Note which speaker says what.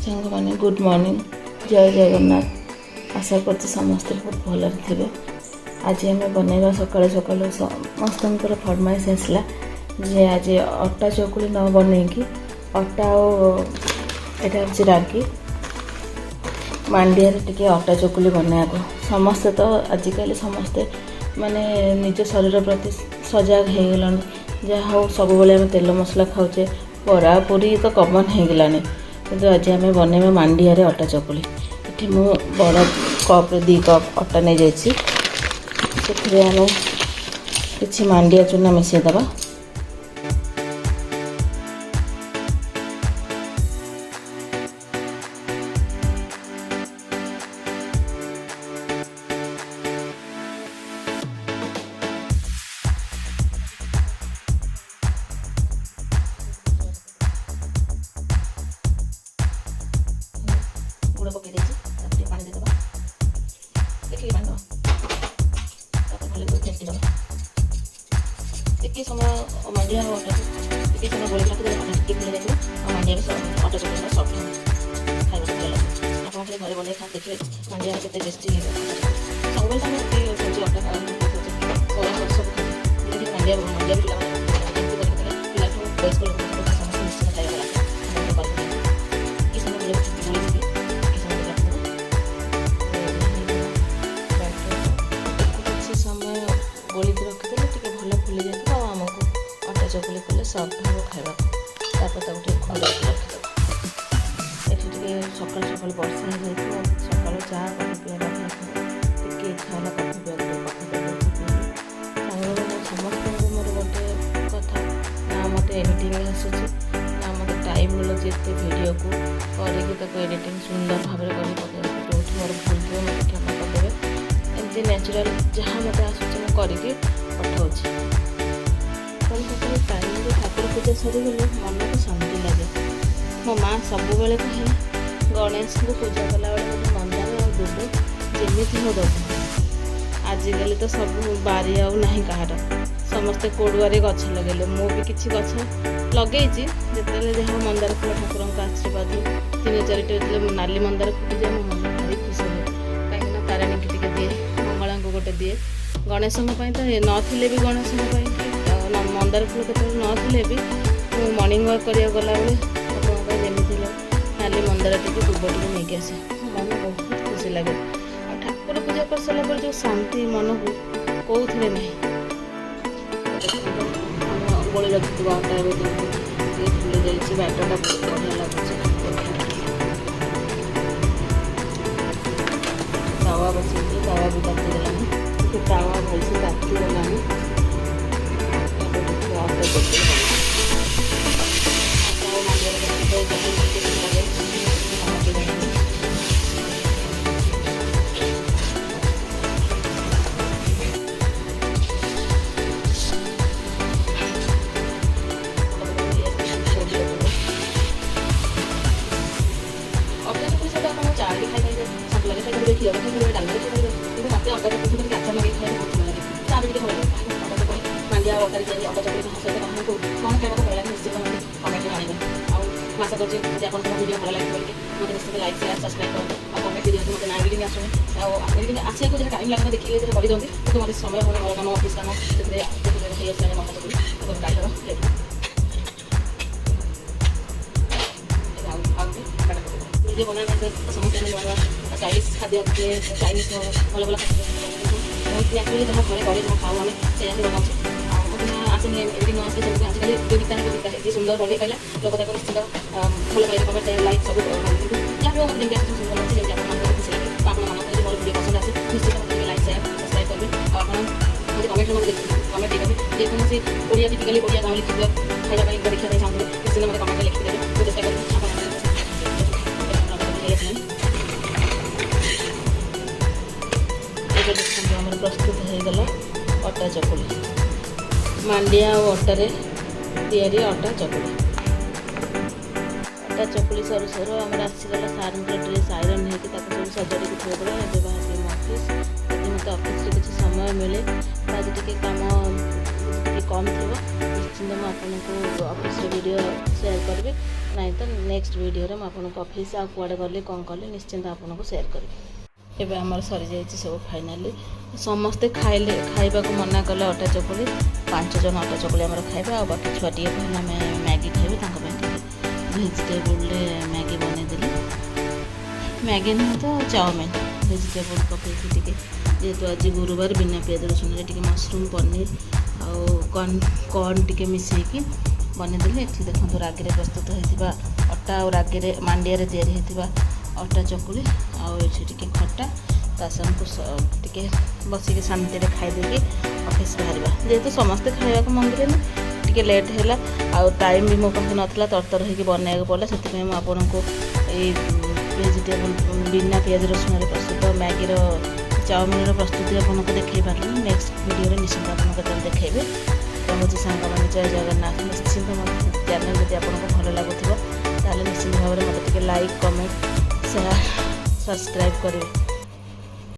Speaker 1: सांग माने good morning जय जगन्नाथ आशा करते समस्ते बहुत भल थे। आज आम बनवा सका सका समस्त फरमाइश आसला जे आज अटा चकुली न बनईकि अटा यहाँ हूँ रागी मांडिया टे अटा चकुली बनवा समस्ते तो आजिकल समस्ते माने निज शरीर प्रति सजग हो गलानी जहाँ हूँ सब बेले आम तेल मसला खाऊे बरा पूरी तो कमन हो गलानी किंतु आज आम बनवा मांडिया अटा चकुली ये मु बड़ कप 2 कप अटा नहीं जाइए से आम कि मांडिया चूना मिसईदे गुड़ पकई पानी देदेबा देखिए पानी दबा भले फेंटी दबा टे समय मांडिया अटा टे समय गोल रखी टे खुले जाए और मांडिया भी अटा चकुली सफ्ट खाଇବା ଭଲ ଲାଗେ ଆପଣ ଖାଲି ଘରେ ବନେଇ ଖା ଦେଖିବେ ମାଣ୍ଡିଆ କେତେ ଟେଷ୍ଟି ସବୁବେଳେ ତ ଆମେ ସବଜି ଅଟା ଖାଇବା ସବୁ ଖାଇବା ମାଣ୍ଡିଆ ବି ପିଲାଠୁ ବୟସ୍କ ଲୋକଙ୍କ ସମସ୍ତେ ମିଶିକି ଖାଇବା गोलिक रखीदे टे भल फुली जाए आमको अटा चकुली कले सफ्ट हम खावा घोड़े रखीदे ये सका सका वर्षा हो जाए सका चा कफी पीवा टे इच्छा है कफी पीवा कफी समस्त मोर गोटे कथा ना मत एडिटिंग आसूँ ना मत टाइम मिलूँ एत वीडियो को करके एडिटिंग सुंदर भाव में कर मोर भूल थी मत क्षमा करदे एमती नेचुरल जहाँ मत आसूँ करके पठाऊँ कल टाइम ठाकुर पूजा सरीगले मन को शांति लगे मो माँ सब बेले कहे गणेश को पूजा कला बेले मंदार और दुब जमी हो दब आजिकल तो सब बारी आना कहार समस्ते कोड़ुआरे गछ लगे मु भी किसी गछ लगे जिते जहाँ मंदार फूल ठाकुर आशीर्वाद 3-4 नाली मंदार फुटी जाए मो मन भारी खुशी हुए कहीं तारिणी की टे दिए मंगला को गोटे दिए गणेश तो नथिले भी गणेश मंदार फूल के नथिले भी मॉर्निंग वॉक करिया गला बेले जमी नाली मंदार टे दुब टे नहीं आसे मन बहुत खुशी लगे और ठाकुर पूजा कर सारा जो शांति मन को कौन नहीं गोली रखी अटा फुली जाइए बैटरटा बढ़िया लगुच तावा बसई तावा भी तातीगलानी तावा भलसे तातीगलानी मांडिया अटा अटा चकुली सहित कौन खावा भल लगे निश्चित कमेंट जानवे आशा करते वीडियो भल लगे मतलब निश्चित लाइक शेयर सब्सक्राइब करेंगे और कमेंट दिखाते मतलब ना एडिटिंग आसुनी एडिटिंग आसा को जहाँ टाइम लगे देखिए कर दिखाते तो मतलब समय हो घर कम अफिस् कम से अटा चकुली गाड़ी वीडियो बना समस्त नुआ चाइनीज खाद्य चाइनीज भल भल एक्चुअली जहाँ घरे घरे जहाँ खाऊ आम से बनाऊँ आसनी एडिटिंग आसे आजिकल विविधता ये सुंदर बढ़े पाला लोक तक निश्चित भल पाए कमेंट लाइक सब जहाँ भी जमी सुंदर अच्छे जमी आप खुशी लगे तो आप मोर वीडियो पसंद आसे निश्चित मतलब लाइक शेयर सब्सक्राइब करेंगे और आप कमेंट कमेंट देखेंगे जेकोसी ओडिया टिपिकली ओडिया गाँव लिखिए खाइबा देखा चाहते निश्चित मतलब कमेंट लिखिदेवे तो चेष्टा करेंगे प्रस्तुत हो गला अटा चकुली मांडिया और अटार तैयारी अटा चकुली अटा चकुली सरू सरू आम आसीगला सार ड्रेस आयरन होकर सब सजाड़ी थोड़ा ए बाहर अफिस् यदि मत अफिस् किसी समय मिले आज टे कम कम थी निश्चिंत मुझे आपको अफिस् वीडियो शेयर करी ନାଇଁ ତ ନେକ୍ସଟ ଭିଡ଼ିଓରେ ମୁଁ ଆପଣଙ୍କୁ ଅଫିସ୍ ଆଉ କୁଆଡ଼େ ଗଲି କ'ଣ କଲି ନିଶ୍ଚିନ୍ତ ଆପଣଙ୍କୁ ସେୟାର କରିବି। ଏବେ ଆମର ସରିଯାଇଛି ସବୁ ଫାଇନାଲି। ସମସ୍ତେ ଖାଇବାକୁ ମନା କଲେ ଅଟା ଚକୁଳି, 5 ଜଣ ଅଟା ଚକୁଳି ଆମର ଖାଇବେ। ଆଉ ବାକି ଛୁଆ ଟିକେ କହିଲେ ଆମେ ମ୍ୟାଗି ଖାଇବେ, ତାଙ୍କ ପାଇଁ ଟିକେ ଭେଜିଟେବୁଲରେ ମ୍ୟାଗି ବନେଇଦେଲି। ମ୍ୟାଗି ନୁହେଁ ତ ଚାଉମିନ, ଭେଜିଟେବୁଲ ପକାଇକି ଟିକେ, ଯେହେତୁ ଆଜି ଗୁରୁବାର ବିନା ପିଆଜ ରସୁଣରେ ଟିକେ ମସରୁମ୍ ପନିର ଆଉ କର୍ଣ୍ଣ ଟିକେ ମିଶାଇକି ବନେଇଦେଲି। ଏଠି ଦେଖନ୍ତୁ ରାଗିରେ ପ୍ରସ୍ତୁତ ହୋଇଥିବା ଅଟା ଆଉ ରାଗିରେ ମାଣ୍ଡିଆରେ ତିଆରି ହୋଇଥିବା ଅଟା ଚକୁଳି, ଆଉ ଏଠି ଟିକେ ଖଟା, ତା ସାଙ୍ଗକୁ ଟିକେ ବସିକି ଶାନ୍ତିରେ ଖାଇଦେଇକି ଅଫିସ୍ ବାହାରିବା। ଯେହେତୁ ସମସ୍ତେ ଖାଇବାକୁ ମଙ୍ଗିଲେନି, ଟିକେ ଲେଟ୍ ହେଲା, ଆଉ ଟାଇମ୍ ବି ମୋ ପାଖରେ ନଥିଲା, ତରତର ହେଇକି ବନେଇବାକୁ ପଡ଼ିଲା। ସେଥିପାଇଁ ମୁଁ ଆପଣଙ୍କୁ ଏଇ ଭେଜିଟେବୁଲ ବିନା ପିଆଜ ରସୁଣରେ ପ୍ରସ୍ତୁତ ମ୍ୟାଗିର ଚାଉମିନର ପ୍ରସ୍ତୁତି ଆପଣଙ୍କୁ ଦେଖାଇ ପାରିଲି। ନେକ୍ସଟ ଭିଡ଼ିଓରେ ନିଶ୍ଚିନ୍ତ ଆପଣଙ୍କୁ କେତେବେଳେ ଦେଖାଇବେ। ରହୁଛି ସାଙ୍ଗମାନେ, ଜୟ ଜଗନ୍ନାଥ। ନିଶ୍ଚିନ୍ତ ମୋ ଚ୍ୟାନେଲ୍ ଯଦି ଆପଣଙ୍କୁ ଭଲ ଲାଗୁଥିବ ତାହେଲେ ନିଶ୍ଚିନ୍ତ ଭାବରେ ମୋତେ ଟିକେ ଲାଇକ୍, କମେଣ୍ଟ, ସେୟାର, ସବସ୍କ୍ରାଇବ୍ କରିବେ।